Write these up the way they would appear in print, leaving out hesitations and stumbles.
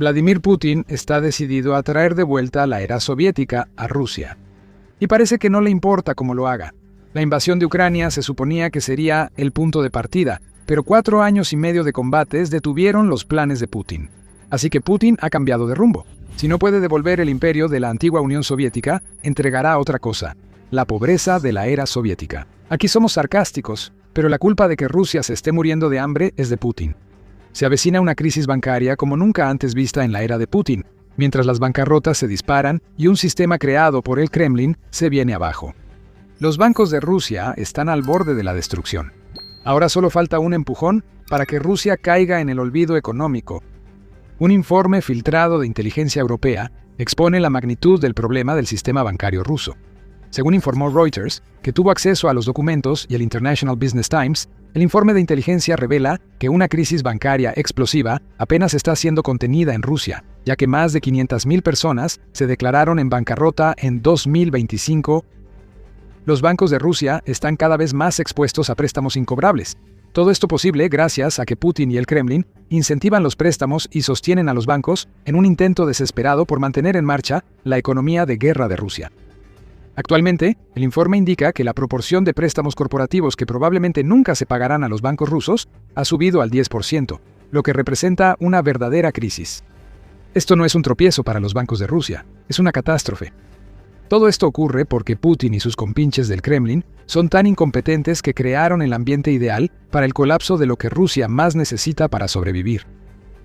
Vladimir Putin está decidido a traer de vuelta la era soviética a Rusia. Y parece que no le importa cómo lo haga. La invasión de Ucrania se suponía que sería el punto de partida, pero 4 años y medio de combates detuvieron los planes de Putin. Así que Putin ha cambiado de rumbo. Si no puede devolver el imperio de la antigua Unión Soviética, entregará otra cosa: la pobreza de la era soviética. Aquí somos sarcásticos, pero la culpa de que Rusia se esté muriendo de hambre es de Putin. Se avecina una crisis bancaria como nunca antes vista en la era de Putin, mientras las bancarrotas se disparan y un sistema creado por el Kremlin se viene abajo. Los bancos de Rusia están al borde de la destrucción. Ahora solo falta un empujón para que Rusia caiga en el olvido económico. Un informe filtrado de inteligencia europea expone la magnitud del problema del sistema bancario ruso. Según informó Reuters, que tuvo acceso a los documentos, y el International Business Times, el informe de inteligencia revela que una crisis bancaria explosiva apenas está siendo contenida en Rusia, ya que más de 500.000 personas se declararon en bancarrota en 2025. Los bancos de Rusia están cada vez más expuestos a préstamos incobrables. Todo esto posible gracias a que Putin y el Kremlin incentivan los préstamos y sostienen a los bancos en un intento desesperado por mantener en marcha la economía de guerra de Rusia. Actualmente, el informe indica que la proporción de préstamos corporativos que probablemente nunca se pagarán a los bancos rusos ha subido al 10%, lo que representa una verdadera crisis. Esto no es un tropiezo para los bancos de Rusia, es una catástrofe. Todo esto ocurre porque Putin y sus compinches del Kremlin son tan incompetentes que crearon el ambiente ideal para el colapso de lo que Rusia más necesita para sobrevivir.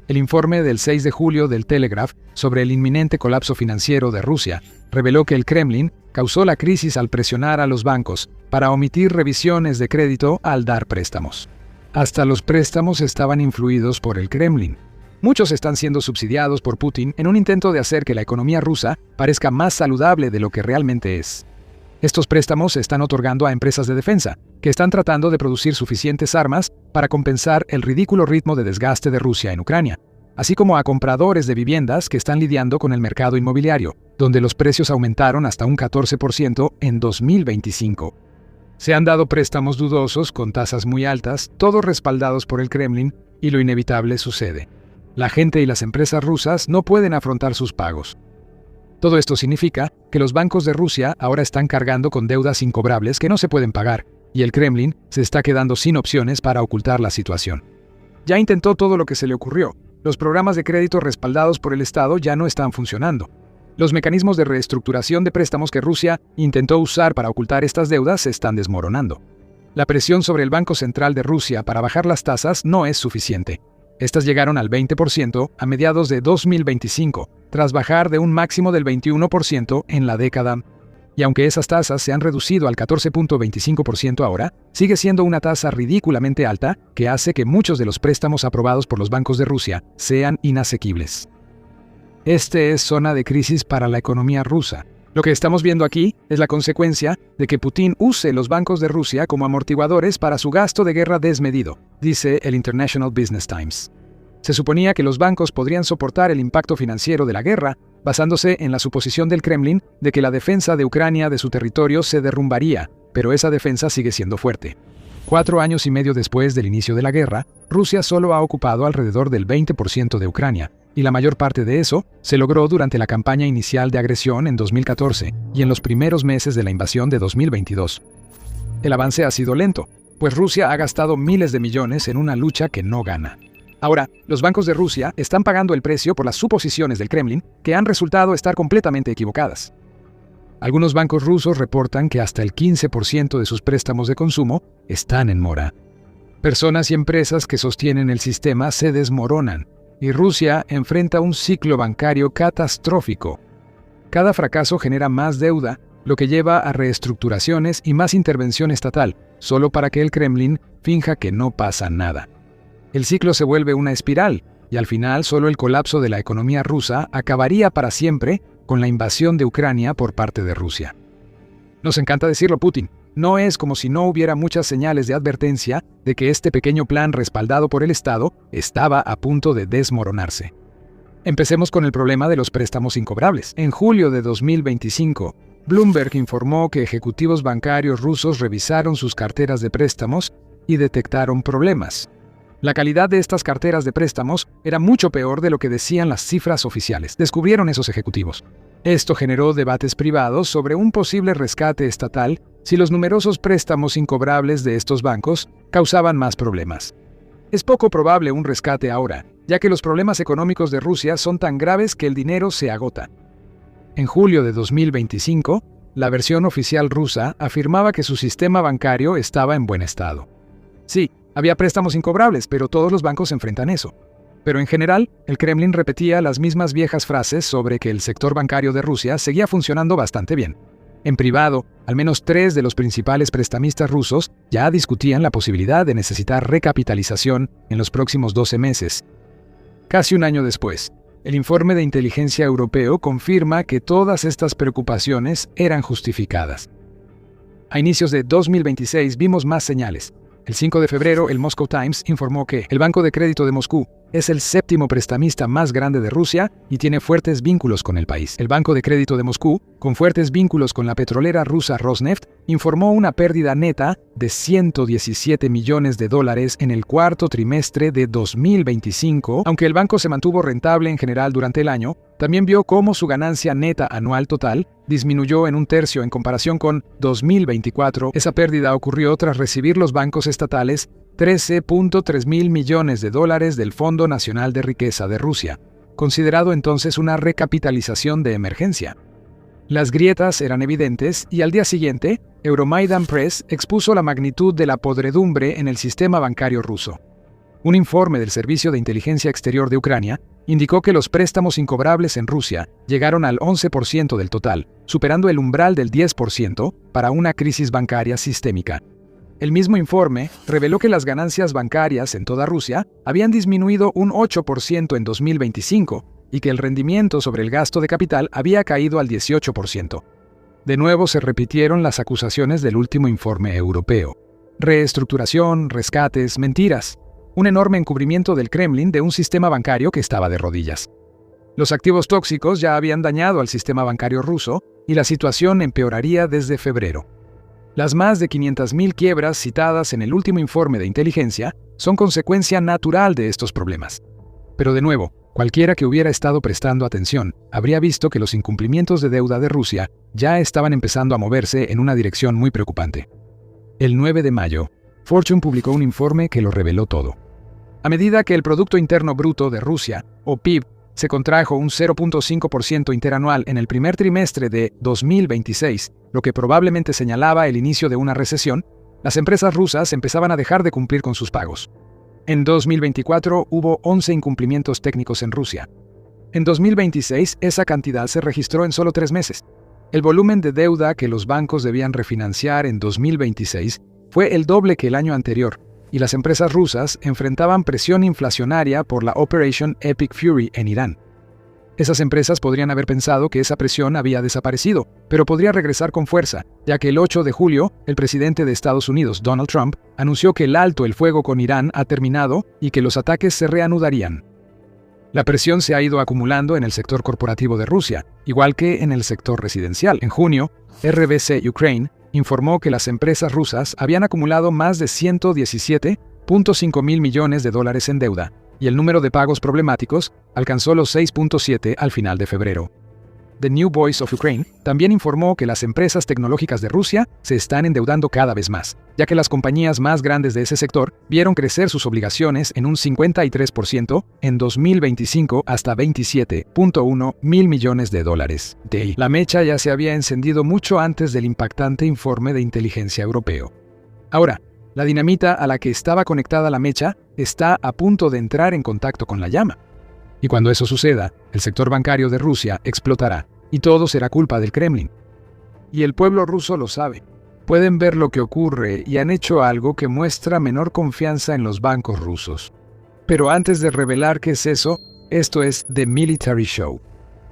El informe del 6 de julio del Telegraph sobre el inminente colapso financiero de Rusia reveló que el Kremlin causó la crisis al presionar a los bancos para omitir revisiones de crédito al dar préstamos. Hasta los préstamos estaban influidos por el Kremlin. Muchos están siendo subsidiados por Putin en un intento de hacer que la economía rusa parezca más saludable de lo que realmente es. Estos préstamos se están otorgando a empresas de defensa, que están tratando de producir suficientes armas para compensar el ridículo ritmo de desgaste de Rusia en Ucrania, así como a compradores de viviendas que están lidiando con el mercado inmobiliario, donde los precios aumentaron hasta un 14% en 2025. Se han dado préstamos dudosos con tasas muy altas, todos respaldados por el Kremlin, y lo inevitable sucede. La gente y las empresas rusas no pueden afrontar sus pagos. Todo esto significa que los bancos de Rusia ahora están cargando con deudas incobrables que no se pueden pagar, y el Kremlin se está quedando sin opciones para ocultar la situación. Ya intentó todo lo que se le ocurrió. Los programas de crédito respaldados por el Estado ya no están funcionando. Los mecanismos de reestructuración de préstamos que Rusia intentó usar para ocultar estas deudas se están desmoronando. La presión sobre el Banco Central de Rusia para bajar las tasas no es suficiente. Estas llegaron al 20% a mediados de 2025, tras bajar de un máximo del 21% en la década. Y aunque esas tasas se han reducido al 14.25% ahora, sigue siendo una tasa ridículamente alta que hace que muchos de los préstamos aprobados por los bancos de Rusia sean inasequibles. Este es zona de crisis para la economía rusa. Lo que estamos viendo aquí es la consecuencia de que Putin use los bancos de Rusia como amortiguadores para su gasto de guerra desmedido, dice el International Business Times. Se suponía que los bancos podrían soportar el impacto financiero de la guerra, basándose en la suposición del Kremlin de que la defensa de Ucrania de su territorio se derrumbaría, pero esa defensa sigue siendo fuerte. 4 años y medio después del inicio de la guerra, Rusia solo ha ocupado alrededor del 20% de Ucrania, y la mayor parte de eso se logró durante la campaña inicial de agresión en 2014 y en los primeros meses de la invasión de 2022. El avance ha sido lento, pues Rusia ha gastado miles de millones en una lucha que no gana. Ahora, los bancos de Rusia están pagando el precio por las suposiciones del Kremlin que han resultado estar completamente equivocadas. Algunos bancos rusos reportan que hasta el 15% de sus préstamos de consumo están en mora. Personas y empresas que sostienen el sistema se desmoronan, y Rusia enfrenta un ciclo bancario catastrófico. Cada fracaso genera más deuda, lo que lleva a reestructuraciones y más intervención estatal, solo para que el Kremlin finja que no pasa nada. El ciclo se vuelve una espiral, y al final solo el colapso de la economía rusa acabaría para siempre con la invasión de Ucrania por parte de Rusia. Nos encanta decirlo, Putin. No es como si no hubiera muchas señales de advertencia de que este pequeño plan respaldado por el Estado estaba a punto de desmoronarse. Empecemos con el problema de los préstamos incobrables. En julio de 2025, Bloomberg informó que ejecutivos bancarios rusos revisaron sus carteras de préstamos y detectaron problemas. La calidad de estas carteras de préstamos era mucho peor de lo que decían las cifras oficiales, descubrieron esos ejecutivos. Esto generó debates privados sobre un posible rescate estatal si los numerosos préstamos incobrables de estos bancos causaban más problemas. Es poco probable un rescate ahora, ya que los problemas económicos de Rusia son tan graves que el dinero se agota. En julio de 2025, la versión oficial rusa afirmaba que su sistema bancario estaba en buen estado. Sí, había préstamos incobrables, pero todos los bancos enfrentan eso. Pero en general, el Kremlin repetía las mismas viejas frases sobre que el sector bancario de Rusia seguía funcionando bastante bien. En privado, al menos 3 de los principales prestamistas rusos ya discutían la posibilidad de necesitar recapitalización en los próximos 12 meses. Casi un año después, el informe de inteligencia europeo confirma que todas estas preocupaciones eran justificadas. A inicios de 2026 vimos más señales. El 5 de febrero, el Moscow Times informó que el Banco de Crédito de Moscú es el 7º prestamista más grande de Rusia y tiene fuertes vínculos con el país. El Banco de Crédito de Moscú, con fuertes vínculos con la petrolera rusa Rosneft, informó una pérdida neta de $117 millones en el cuarto trimestre de 2025. Aunque el banco se mantuvo rentable en general durante el año, también vio cómo su ganancia neta anual total disminuyó en un tercio en comparación con 2024. Esa pérdida ocurrió tras recibir los bancos estatales $13.3 mil millones del Fondo Nacional de Riqueza de Rusia, considerado entonces una recapitalización de emergencia. Las grietas eran evidentes y al día siguiente, Euromaidan Press expuso la magnitud de la podredumbre en el sistema bancario ruso. Un informe del Servicio de Inteligencia Exterior de Ucrania indicó que los préstamos incobrables en Rusia llegaron al 11% del total, superando el umbral del 10% para una crisis bancaria sistémica. El mismo informe reveló que las ganancias bancarias en toda Rusia habían disminuido un 8% en 2025 y que el rendimiento sobre el gasto de capital había caído al 18%. De nuevo se repitieron las acusaciones del último informe europeo. Reestructuración, rescates, mentiras. Un enorme encubrimiento del Kremlin de un sistema bancario que estaba de rodillas. Los activos tóxicos ya habían dañado al sistema bancario ruso y la situación empeoraría desde febrero. Las más de 500.000 quiebras citadas en el último informe de inteligencia son consecuencia natural de estos problemas. Pero de nuevo, cualquiera que hubiera estado prestando atención habría visto que los incumplimientos de deuda de Rusia ya estaban empezando a moverse en una dirección muy preocupante. El 9 de mayo, Fortune publicó un informe que lo reveló todo. A medida que el Producto Interno Bruto de Rusia, o PIB, se contrajo un 0.5% interanual en el primer trimestre de 2026, lo que probablemente señalaba el inicio de una recesión, las empresas rusas empezaban a dejar de cumplir con sus pagos. En 2024 hubo 11 incumplimientos técnicos en Rusia. En 2026 esa cantidad se registró en solo 3 meses. El volumen de deuda que los bancos debían refinanciar en 2026 fue el doble que el año anterior, y las empresas rusas enfrentaban presión inflacionaria por la Operation Epic Fury en Irán. Esas empresas podrían haber pensado que esa presión había desaparecido, pero podría regresar con fuerza, ya que el 8 de julio, el presidente de Estados Unidos, Donald Trump, anunció que el alto el fuego con Irán ha terminado y que los ataques se reanudarían. La presión se ha ido acumulando en el sector corporativo de Rusia, igual que en el sector residencial. En junio, RBC Ukraine informó que las empresas rusas habían acumulado más de $117.5 mil millones en deuda, y el número de pagos problemáticos alcanzó los 6.7 al final de febrero. The New Voice of Ukraine también informó que las empresas tecnológicas de Rusia se están endeudando cada vez más, ya que las compañías más grandes de ese sector vieron crecer sus obligaciones en un 53% en 2025 hasta $27.1 mil millones. La mecha ya se había encendido mucho antes del impactante informe de inteligencia europeo. Ahora, la dinamita a la que estaba conectada la mecha está a punto de entrar en contacto con la llama. Y cuando eso suceda, el sector bancario de Rusia explotará, y todo será culpa del Kremlin. Y el pueblo ruso lo sabe. Pueden ver lo que ocurre y han hecho algo que muestra menor confianza en los bancos rusos. Pero antes de revelar qué es eso, esto es The Military Show.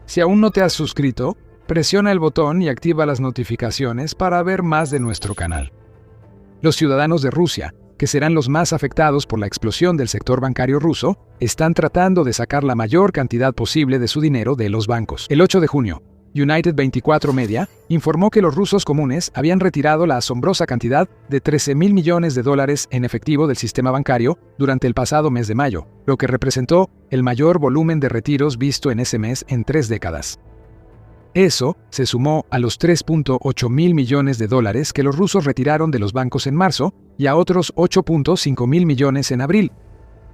Si aún no te has suscrito, presiona el botón y activa las notificaciones para ver más de nuestro canal. Los ciudadanos de Rusia, que serán los más afectados por la explosión del sector bancario ruso, están tratando de sacar la mayor cantidad posible de su dinero de los bancos. El 8 de junio, United 24 Media informó que los rusos comunes habían retirado la asombrosa cantidad de $13.000 millones en efectivo del sistema bancario durante el pasado mes de mayo, lo que representó el mayor volumen de retiros visto en ese mes en 3 décadas. Eso se sumó a los $3.8 mil millones que los rusos retiraron de los bancos en marzo y a otros $8.5 mil millones en abril.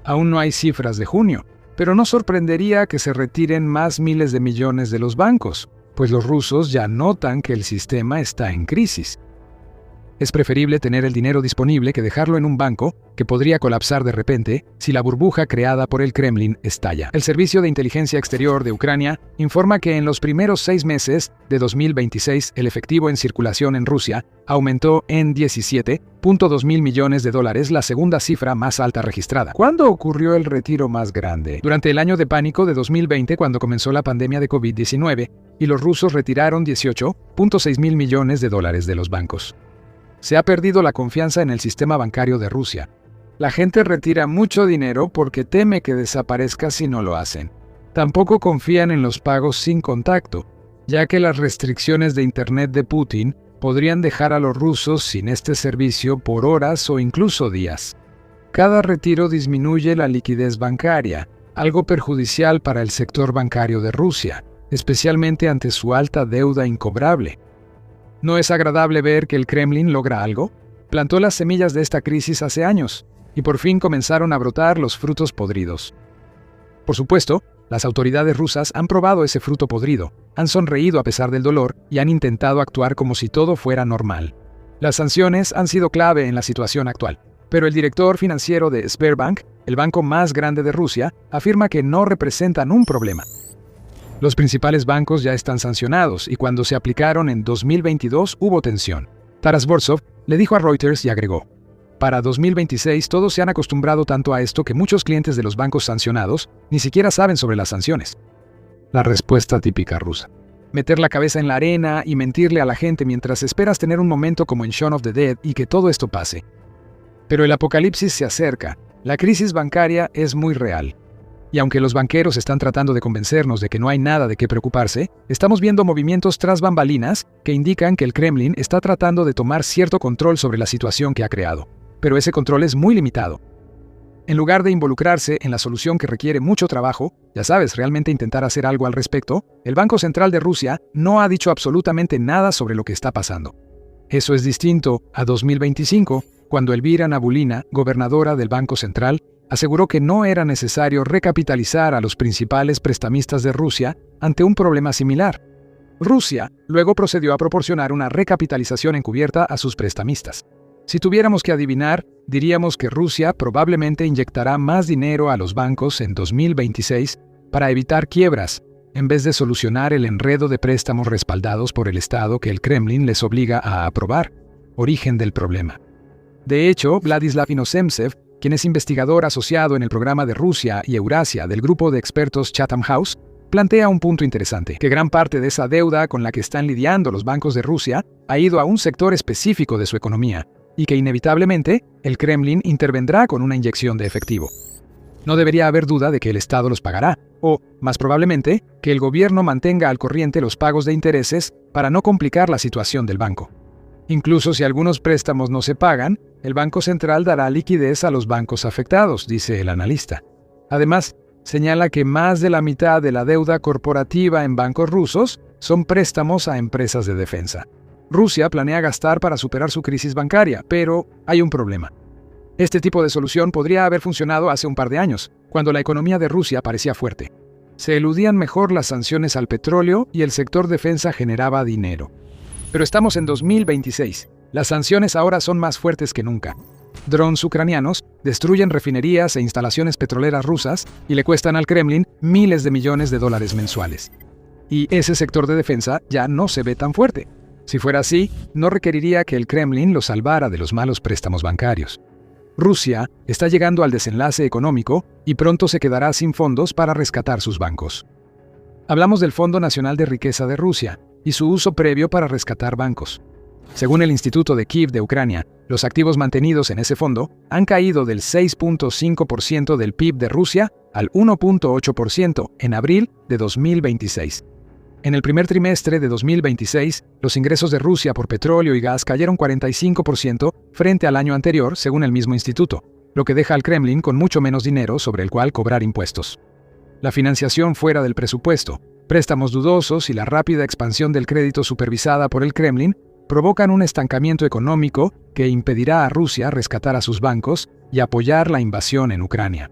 Aún no hay cifras de junio, pero no sorprendería que se retiren más miles de millones de los bancos, pues los rusos ya notan que el sistema está en crisis. Es preferible tener el dinero disponible que dejarlo en un banco que podría colapsar de repente si la burbuja creada por el Kremlin estalla. El Servicio de Inteligencia Exterior de Ucrania informa que en los primeros 6 meses de 2026 el efectivo en circulación en Rusia aumentó en $17.2 mil millones, la segunda cifra más alta registrada. ¿Cuándo ocurrió el retiro más grande? Durante el año de pánico de 2020, cuando comenzó la pandemia de COVID-19, y los rusos retiraron $18.6 mil millones de los bancos. Se ha perdido la confianza en el sistema bancario de Rusia. La gente retira mucho dinero porque teme que desaparezca si no lo hacen. Tampoco confían en los pagos sin contacto, ya que las restricciones de Internet de Putin podrían dejar a los rusos sin este servicio por horas o incluso días. Cada retiro disminuye la liquidez bancaria, algo perjudicial para el sector bancario de Rusia, especialmente ante su alta deuda incobrable. ¿No es agradable ver que el Kremlin logra algo? Plantó las semillas de esta crisis hace años, y por fin comenzaron a brotar los frutos podridos. Por supuesto, las autoridades rusas han probado ese fruto podrido, han sonreído a pesar del dolor y han intentado actuar como si todo fuera normal. Las sanciones han sido clave en la situación actual, pero el director financiero de Sberbank, el banco más grande de Rusia, afirma que no representan un problema. Los principales bancos ya están sancionados y cuando se aplicaron en 2022 hubo tensión. Taras Borsov le dijo a Reuters y agregó: para 2026 todos se han acostumbrado tanto a esto que muchos clientes de los bancos sancionados ni siquiera saben sobre las sanciones. La respuesta típica rusa: meter la cabeza en la arena y mentirle a la gente mientras esperas tener un momento como en Shaun of the Dead y que todo esto pase. Pero el apocalipsis se acerca, la crisis bancaria es muy real. Y aunque los banqueros están tratando de convencernos de que no hay nada de qué preocuparse, estamos viendo movimientos tras bambalinas que indican que el Kremlin está tratando de tomar cierto control sobre la situación que ha creado. Pero ese control es muy limitado. En lugar de involucrarse en la solución que requiere mucho trabajo, ya sabes, realmente intentar hacer algo al respecto, el Banco Central de Rusia no ha dicho absolutamente nada sobre lo que está pasando. Eso es distinto a 2025, cuando Elvira Nabiulina, gobernadora del Banco Central, aseguró que no era necesario recapitalizar a los principales prestamistas de Rusia ante un problema similar. Rusia luego procedió a proporcionar una recapitalización encubierta a sus prestamistas. Si tuviéramos que adivinar, diríamos que Rusia probablemente inyectará más dinero a los bancos en 2026 para evitar quiebras, en vez de solucionar el enredo de préstamos respaldados por el Estado que el Kremlin les obliga a aprobar, origen del problema. De hecho, Vladislav Inozemtsev, quien es investigador asociado en el programa de Rusia y Eurasia del grupo de expertos Chatham House, plantea un punto interesante, que gran parte de esa deuda con la que están lidiando los bancos de Rusia ha ido a un sector específico de su economía, y que inevitablemente el Kremlin intervendrá con una inyección de efectivo. No debería haber duda de que el Estado los pagará, o, más probablemente, que el gobierno mantenga al corriente los pagos de intereses para no complicar la situación del banco. Incluso si algunos préstamos no se pagan, el Banco Central dará liquidez a los bancos afectados, dice el analista. Además, señala que más de la mitad de la deuda corporativa en bancos rusos son préstamos a empresas de defensa. Rusia planea gastar para superar su crisis bancaria, pero hay un problema. Este tipo de solución podría haber funcionado hace un par de años, cuando la economía de Rusia parecía fuerte. Se eludían mejor las sanciones al petróleo y el sector defensa generaba dinero. Pero estamos en 2026. Las sanciones ahora son más fuertes que nunca. Drones ucranianos destruyen refinerías e instalaciones petroleras rusas y le cuestan al Kremlin miles de millones de dólares mensuales. Y ese sector de defensa ya no se ve tan fuerte. Si fuera así, no requeriría que el Kremlin lo salvara de los malos préstamos bancarios. Rusia está llegando al desenlace económico y pronto se quedará sin fondos para rescatar sus bancos. Hablamos del Fondo Nacional de Riqueza de Rusia y su uso previo para rescatar bancos. Según el Instituto de Kiev de Ucrania, los activos mantenidos en ese fondo han caído del 6.5% del PIB de Rusia al 1.8% en abril de 2026. En el primer trimestre de 2026, los ingresos de Rusia por petróleo y gas cayeron 45% frente al año anterior, según el mismo instituto, lo que deja al Kremlin con mucho menos dinero sobre el cual cobrar impuestos. La financiación fuera del presupuesto, préstamos dudosos y la rápida expansión del crédito supervisada por el Kremlin provocan un estancamiento económico que impedirá a Rusia rescatar a sus bancos y apoyar la invasión en Ucrania.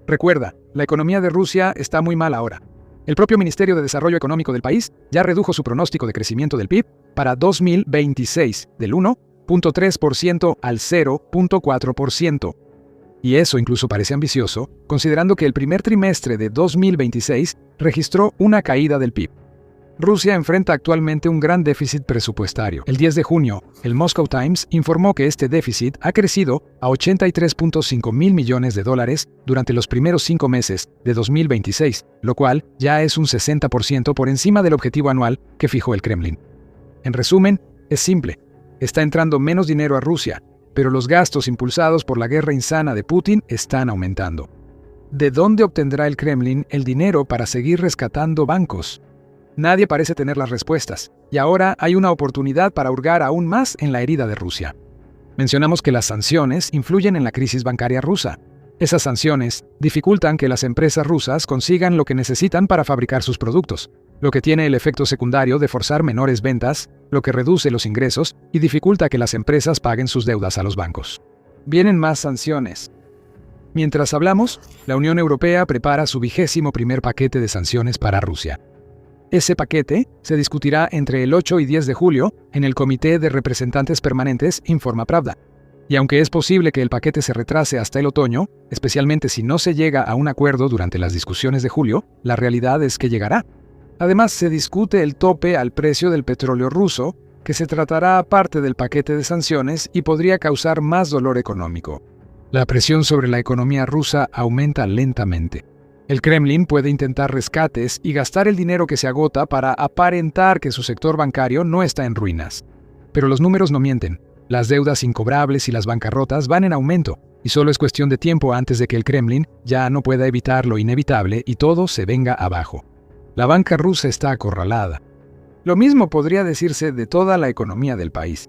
Recuerda, la economía de Rusia está muy mal ahora. El propio Ministerio de Desarrollo Económico del país ya redujo su pronóstico de crecimiento del PIB para 2026 del 1.3% al 0.4%. Y eso incluso parece ambicioso, considerando que el primer trimestre de 2026 registró una caída del PIB. Rusia enfrenta actualmente un gran déficit presupuestario. El 10 de junio, el Moscow Times informó que este déficit ha crecido a 83.5 mil millones de dólares durante los primeros 5 meses de 2026, lo cual ya es un 60% por encima del objetivo anual que fijó el Kremlin. En resumen, es simple. Está entrando menos dinero a Rusia, pero los gastos impulsados por la guerra insana de Putin están aumentando. ¿De dónde obtendrá el Kremlin el dinero para seguir rescatando bancos? Nadie parece tener las respuestas, y ahora hay una oportunidad para hurgar aún más en la herida de Rusia. Mencionamos que las sanciones influyen en la crisis bancaria rusa. Esas sanciones dificultan que las empresas rusas consigan lo que necesitan para fabricar sus productos, lo que tiene el efecto secundario de forzar menores ventas, lo que reduce los ingresos y dificulta que las empresas paguen sus deudas a los bancos. Vienen más sanciones. Mientras hablamos, la Unión Europea prepara su 21º paquete de sanciones para Rusia. Ese paquete se discutirá entre el 8 y 10 de julio en el Comité de Representantes Permanentes, informa Pravda. Y aunque es posible que el paquete se retrase hasta el otoño, especialmente si no se llega a un acuerdo durante las discusiones de julio, la realidad es que llegará. Además, se discute el tope al precio del petróleo ruso, que se tratará aparte del paquete de sanciones y podría causar más dolor económico. La presión sobre la economía rusa aumenta lentamente. El Kremlin puede intentar rescates y gastar el dinero que se agota para aparentar que su sector bancario no está en ruinas. Pero los números no mienten. Las deudas incobrables y las bancarrotas van en aumento, y solo es cuestión de tiempo antes de que el Kremlin ya no pueda evitar lo inevitable y todo se venga abajo. La banca rusa está acorralada. Lo mismo podría decirse de toda la economía del país.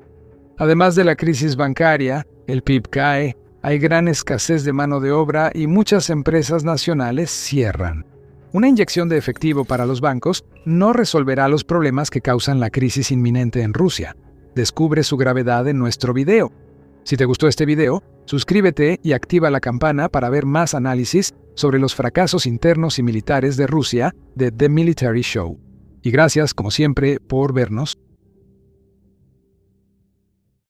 Además de la crisis bancaria, el PIB cae, hay gran escasez de mano de obra y muchas empresas nacionales cierran. Una inyección de efectivo para los bancos no resolverá los problemas que causan la crisis inminente en Rusia. Descubre su gravedad en nuestro video. Si te gustó este video, suscríbete y activa la campana para ver más análisis sobre los fracasos internos y militares de Rusia de The Military Show. Y gracias, como siempre, por vernos.